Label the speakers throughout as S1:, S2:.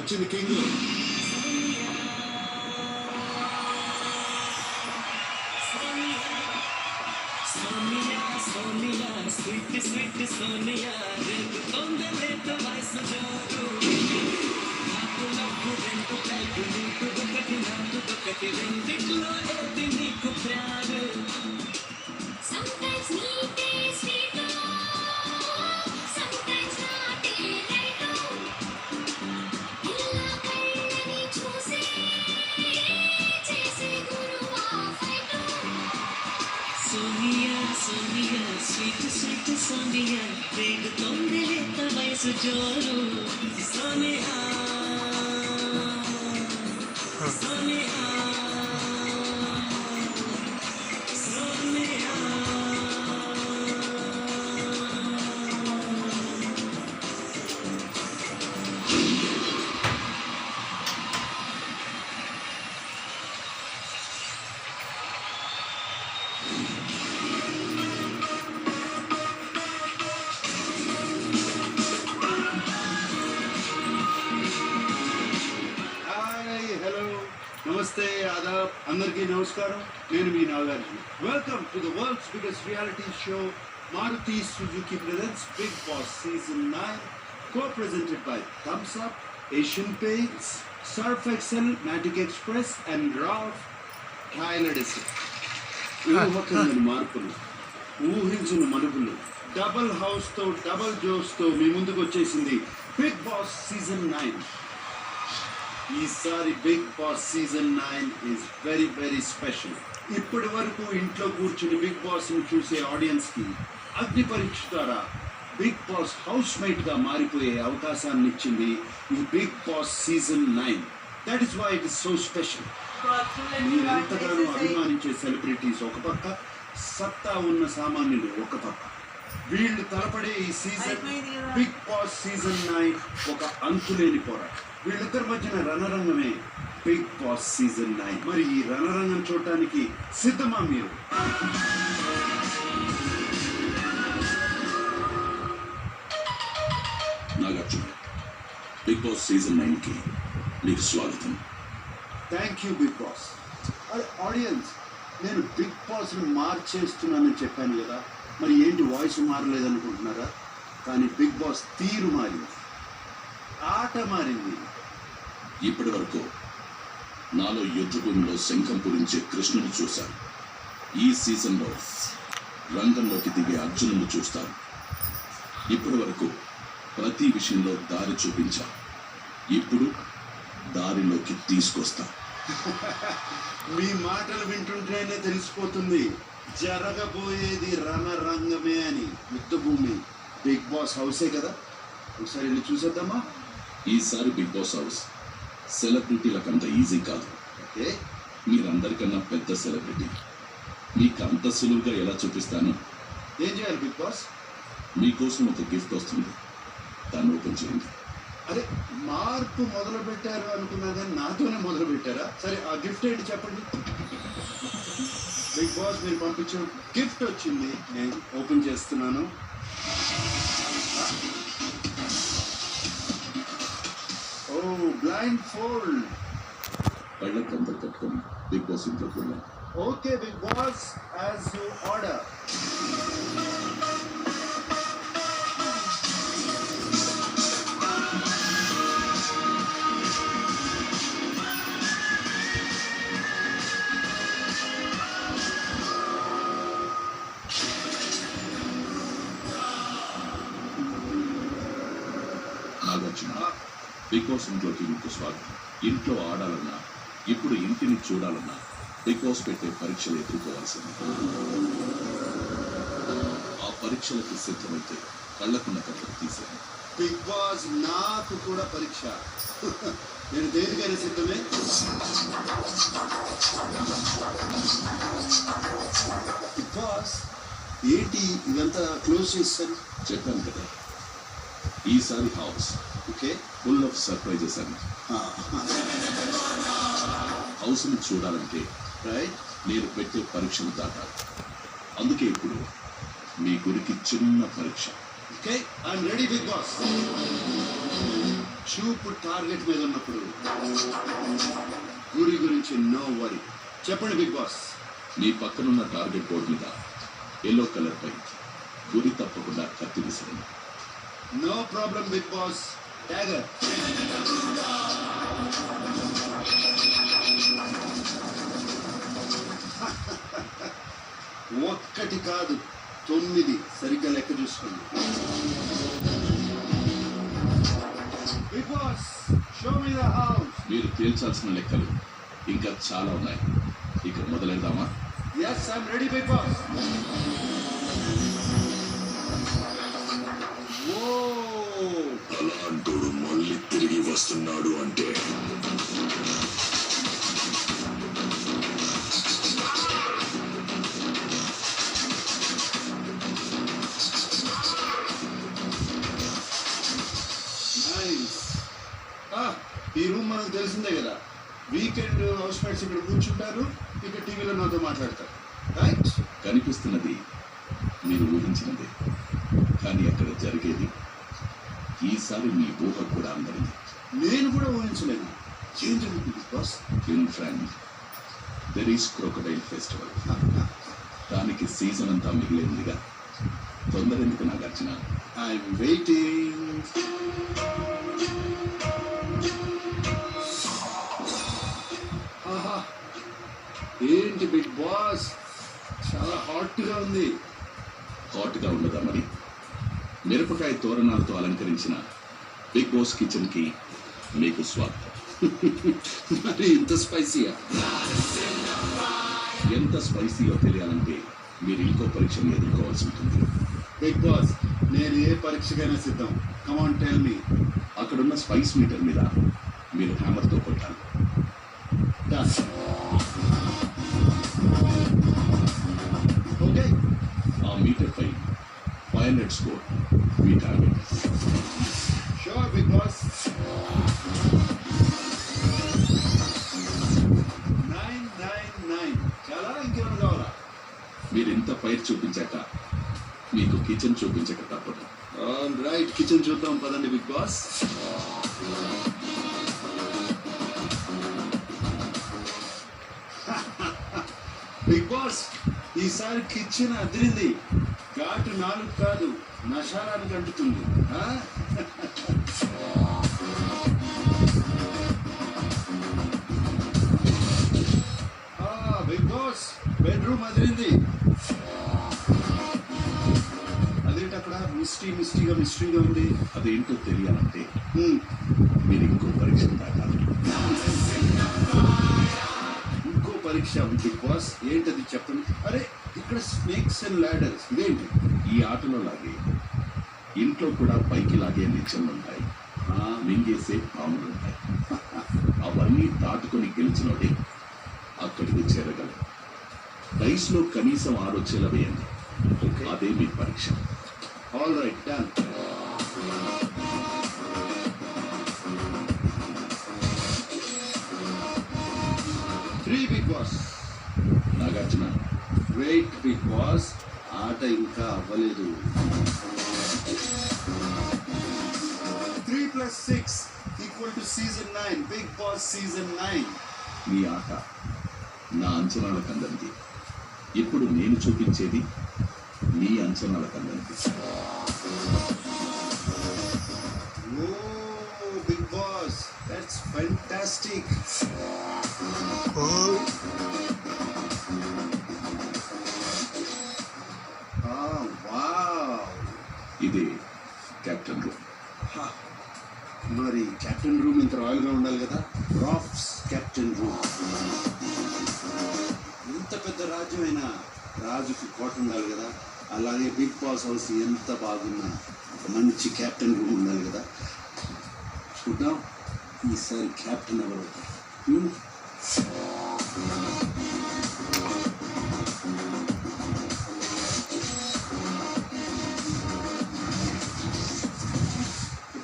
S1: వచ్చింది king.
S2: Sonia, big tonde letta vaisu joru. Sonia, Sonia, Sonia.
S1: నమస్తే, ఆదాబ్, అందరికీ నమస్కారం. నేను మీ Nagarjuna. Welcome to the world's biggest reality show Maruti Suzuki presents Bigg boss season 9, co-presented by Thumbs Up, Asian Paints, Surf Excel, Matic Express and Ralph Tyler Edison. ఊహకందని మార్పులు, ఊహించిన మలుపులు, double హౌస్తో double జోస్తో మీ ముందుకు వచ్చేసింది బిగ్ బాస్ సీజన్ 9. ఈసారి Bigg boss season 9 is very very special. ఇప్పటి వరకు ఇంట్లో కూర్చుని బిగ్ బాస్ని చూసే ఆడియన్స్కి అగ్ని పరీక్ష ద్వారా బిగ్ బాస్ హౌస్ మేట్గా మారిపోయే అవకాశాన్ని ఇచ్చింది ఈ Bigg boss season 9. That is why it is so special. మీరు ఎంతగానో అభిమానించే సెలబ్రిటీస్ ఒక పక్క, సత్తా ఉన్న సామాన్యులు ఒక పక్క, వీళ్ళు తలపడే ఈ సీజన్ బిగ్ బాస్ సీజన్ 9 ఒక అంతులేని పోరాటం. వీళ్ళిద్దరి మధ్యన రణరంగమే బిగ్ బాస్ సీజన్ 9. మరి ఈ రణరంగం చూడటానికి సిద్ధమా మీరు?
S3: నాగార్జున, బిగ్ బాస్ సీజన్ 9కి మీకు స్వాగతం.
S1: Thank you big Boss. Audience, నేను బిగ్ బాస్ని మార్చేస్తున్నానని చెప్పాను కదా, మరి ఏంటి వాయిస్ మారలేదనుకుంటున్నారా? కానీ బిగ్ బాస్ తీరు మారింది, ఆట మారింది.
S3: ఇప్పటి వరకు నాలో యుద్ధభూమిలో శంఖం పూరించే కృష్ణుని చూశాను. ఈ సీజన్లో రంగంలోకి దిగే అర్జునుని చూస్తాను. ఇప్పటి వరకు ప్రతి విషయంలో దారి చూపించా, ఇప్పుడు దారిలోకి తీసుకొస్తా.
S1: మీ మాటలు వింటుంటేనే తెలిసిపోతుంది జరగబోయేది రణరంగమే అని. యుద్ధభూమి బిగ్ బాస్ హౌసే కదా, ఒకసారి వెళ్ళి చూసేద్దామా?
S3: ఈసారి బిగ్ బాస్ హౌస్ సెలబ్రిటీలకంత ఈజీ కాదు.
S1: ఓకే,
S3: మీరందరికన్నా పెద్ద సెలబ్రిటీ, మీకు అంత సులువుగా ఎలా చూపిస్తాను?
S1: ఏం చేయాలి బిగ్ బాస్?
S3: మీకోసం ఒక గిఫ్ట్ వస్తుంది, దాన్ని ఓపెన్ చేయండి.
S1: అరే, మార్పు మొదలు పెట్టారు అనుకున్నా కానీ నాతోనే మొదలు పెట్టారా? సరే, ఆ గిఫ్ట్ ఏంటి చెప్పండి. బిగ్ బాస్ మీరు పంపించిన గిఫ్ట్ వచ్చింది, నేను ఓపెన్ చేస్తున్నాను. Oh, blindfold.
S3: కళ్ళకి అందరు కట్టుకొని బిగ్ బాస్ ఇంట్లోకి వెళ్ళాం.
S1: Okay Bigg Boss, as you order.
S3: Nagarjuna, Bigg Boss ఇంట్లోకి మీకు స్వాగతం. ఇంట్లో ఆడాలన్నా, ఇప్పుడు ఇంటిని చూడాలన్నా బిగ్ బాస్ పెట్టే పరీక్షలు ఎదుర్కోవాల్సింది. ఆ పరీక్షలకు సిద్ధమైతే కళ్ళకున్న కళ్ళకు తీసేయండి.
S1: బిగ్ బాస్ నాకు కూడా పరీక్ష. నేను దేనికైనా సిద్ధమే. బిగ్ బాస్ ఏంటి ఇదంతా క్లోజ్ చేస్తారు?
S3: చెప్పాను కదా, ఈసారి house
S1: okay,
S3: full of surprises అని. హౌస్ని చూడాలంటే
S1: రైట్,
S3: నేను పెట్టే పరీక్షలు దాటాలి. అందుకే ఇప్పుడు మీ గురికి చిన్న పరీక్ష.
S1: Okay, I'm ready Bigg Boss. చూపు టార్గెట్ మీద ఉన్నప్పుడు గురి గురించి నో వరీ. చెప్పండి బిగ్ బాస్.
S3: మీ పక్కనున్న టార్గెట్ బోర్డు మీద ఎల్లో కలర్ పై గురి తప్పకుండా కత్తి విసిరండి.
S1: No problem Bigg Boss. ట్యాగర్. ఒక్కటి కాదు 9 సరిగ్గా లెక్క చూసుకోండి. Bigg Boss show me the house.
S3: మీరు తేల్చాల్సిన లెక్కలు ఇంకా చాలా ఉన్నాయి. ఇక మొదలెడదామా?
S1: Yes I'm ready Bigg Boss. ఓ
S4: అలాంటోడు మళ్ళీ తిరిగి వస్తున్నాడు అంటే
S1: నైస్. ఈ రూమ్ మనకు తెలిసిందే కదా. వీకెండ్ హౌస్ మేట్స్ ఇక్కడ కూర్చుంటారు, ఇక్కడ టీవీలో నాతో మాట్లాడతారు. రైట్?
S3: కనిపిస్తున్నది మీరు ఊహించినదే, కానీ అక్కడ జరిగేది ఈసారి మీ ఊహ కూడా అందరింది.
S1: నేను కూడా ఊహించలేను. ఏం జరుగుతుంది Bigg Boss?
S3: In friend, there is crocodile festival. దానికి సీజన్ అంతా మిగిలిందిగా. తొందర ఎందుకు నాగార్జున?
S1: I'm waiting. ఆహా, ఏంటి బిగ్ బాస్, చాలా హాట్గా ఉంది.
S3: హాట్గా ఉండదా మరి? మిరపకాయ తోరణాలతో అలంకరించిన బిగ్ బాస్ కిచెన్ కి మీకు స్వాగతం.
S1: మరి ఇంత స్పైసీయా?
S3: ఎంత స్పైసీయో తెలియాలంటే మీరు ఇంకో పరీక్షను ఎదుర్కోవాల్సి ఉంటుంది.
S1: బిగ్ బాస్, నేను ఏ పరీక్షకైనా సిద్ధం. Come on tell me.
S3: అక్కడున్న స్పైస్ మీటర్ మీద మీరు హ్యామర్తో కొట్టాలి.
S1: ఓకే.
S3: ఆ మీటర్ పై 500 స్కోర్ మీ టార్గెట్.
S1: Sure Bigg Boss. 999. చాలా, ఇంకేమైనా కావాలా?
S3: మీరు ఇంత ఫైర్ చూపించాక మీకు కిచెన్ చూపించక తప్పదు.
S1: ఆల్ రైట్, కిచెన్ చూద్దాం పదండి బిగ్ బాస్. బిగ్ బాస్, ఈసారి కిచెన్ అదిరింది. ఘాటు 4 కాదు, నషాలానికి అంటుతుంది. బిగ్ బాస్, బెడ్రూమ్ అదిరింది. అదేంటి అక్కడ మిస్టరీగా ఉంది?
S3: అదేంటో తెలియాలంటే మీరు ఇంకో పరీక్ష దాటాలి.
S1: ఇంకో పరీక్ష బిగ్ బాస్, ఏంటది చెప్పండి. అరే, ఇక్కడ స్నేక్స్ అండ్ లాడర్స్, ఇదేంటి?
S3: ఈ ఆటలో లాగే ఇంట్లో కూడా పైకి లాగే నిచ్చెనలు ఉంటాయి, మింగేసే పాములు ఉంటాయి. అవన్నీ దాటుకొని గెలిచినోడే అక్కడికి చేరగలరు. రైస్లో కనీసం 6 వచ్చేలా వేయండి. అదే మీ పరీక్ష.
S1: All right, done. Bigg Boss.
S3: Nagarjuna,
S1: wait Bigg Boss, ఆట ఇంకా అవ్వలేదు. 3 + 6 = సీజన్ 9. Bigg boss season 9.
S3: మీ ఆట నా అంచనాలకు అందరిది. ఇప్పుడు నేను చూపించేది మీ అంచనాలకు అందరిది.
S1: ఓ Bigg Boss, that's fantastic. Wow.
S3: ఇదే కెప్టెన్ రూమ్.
S1: మరి కెప్టెన్ రూమ్ ఇంత రాయల్గా ఉండాలి కదా. రాఫ్ట్స్ కెప్టెన్ రూమ్. ఎంత పెద్ద రాజ్యమైనా రాజుకి కోట ఉండాలి కదా. అలాగే బిగ్ బాస్ హౌస్ ఎంత బాగున్నా మంచి కెప్టెన్ రూమ్ ఉండాలి కదా. చూద్దాం ఈసారి కెప్టెన్ ఎవరు అవుతారు.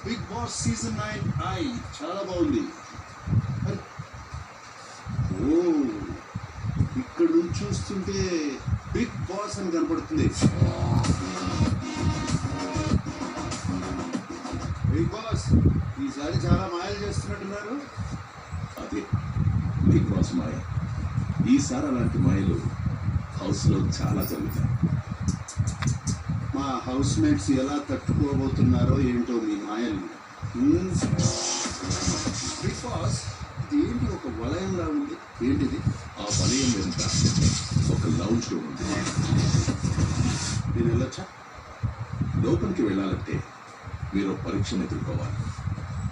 S1: బిగ్ బాస్ సీజన్ 9 చాలా బాగుంది. ఓ, ఇక్కడ నుంచి చూస్తుంటే బిగ్ బాస్ అని కనపడుతుంది. బిగ్ బాస్, బాస్ ఈసారి చాలా మాయలు చేస్తున్నట్టున్నారు.
S3: అదే బిగ్ బాస్ మాయ. ఈసారి అలాంటి మాయలు హౌస్లో చాలా జరుగుతాయి.
S1: మా హౌస్ మేట్స్ ఎలా తట్టుకోబోతున్నారో ఏంటో మీ మాయల్ని. బిగ్ బాస్ ఇది ఏంటి, ఒక వలయంలా ఉంది, ఏంటిది?
S3: ఆ వలయం వెనుక ఒక లౌంజ్ రూమ్ ఉంది.
S1: నేను వెళ్ళొచ్చా?
S3: లోపలికి వెళ్ళాలంటే మీరు ఒక పరీక్షను ఎదుర్కోవాలి.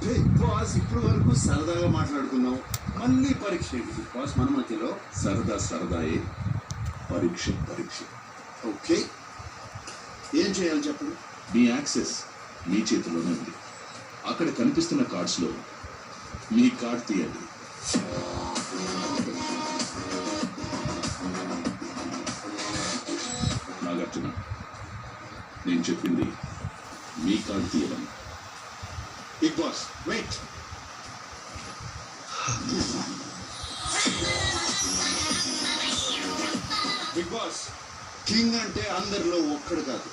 S1: బిగ్ బాస్ ఇప్పటి వరకు సరదాగా మాట్లాడుకున్నాం, మళ్ళీ పరీక్ష ఏంటి బిగ్ బాస్ మన మధ్యలో?
S3: సరదా సరదాయే, పరీక్ష పరీక్ష.
S1: ఓకే, ఏం చేయాలి చెప్పండి.
S3: మీ యాక్సెస్ మీ చేతిలోనే ఉంది. అక్కడ కనిపిస్తున్న కార్డ్స్లో మీ కార్డ్ తీయండి. నాగార్జున, నేను చెప్పింది మీ కార్డ్ తీయడం.
S1: Bigg Boss wait. Bigg Boss, king అంటే అందరిలో ఒక్కడు కాదు,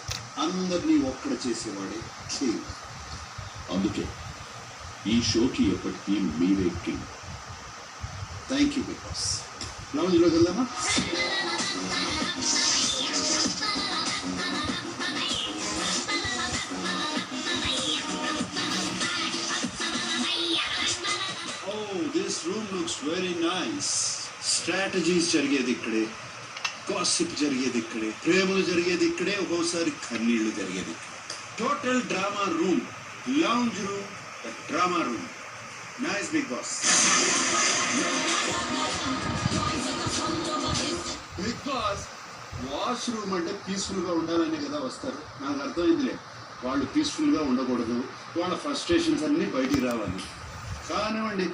S1: అందరినీ ఒక్కడ చేసేవాడే కింగ్.
S3: అందుకే ఈ షోకి ఎప్పటికీ మీరే king.
S1: Thank you big Boss. లౌంజ్లోకి వెళ్దామా? This room looks very nice. Strategies జరిగేది ఇక్కడే, గాసిప్ జరిగేది ఇక్కడే, ప్రేమలు జరిగేది ఇక్కడే, ఒక్కోసారి కన్నీళ్లు జరిగేది ఇక్కడే. Total drama room, lounge room, drama room. Nice Bigg Boss. Bigg Boss, washroom అంటే పీస్ఫుల్గా ఉండాలనే కదా వస్తారు. నాకు అర్థమైందిలే, వాళ్ళు పీస్ఫుల్గా ఉండకూడదు, వాళ్ళ ఫ్రస్ట్రేషన్స్ అన్నీ బయటికి రావాలి. కానివ్వండి.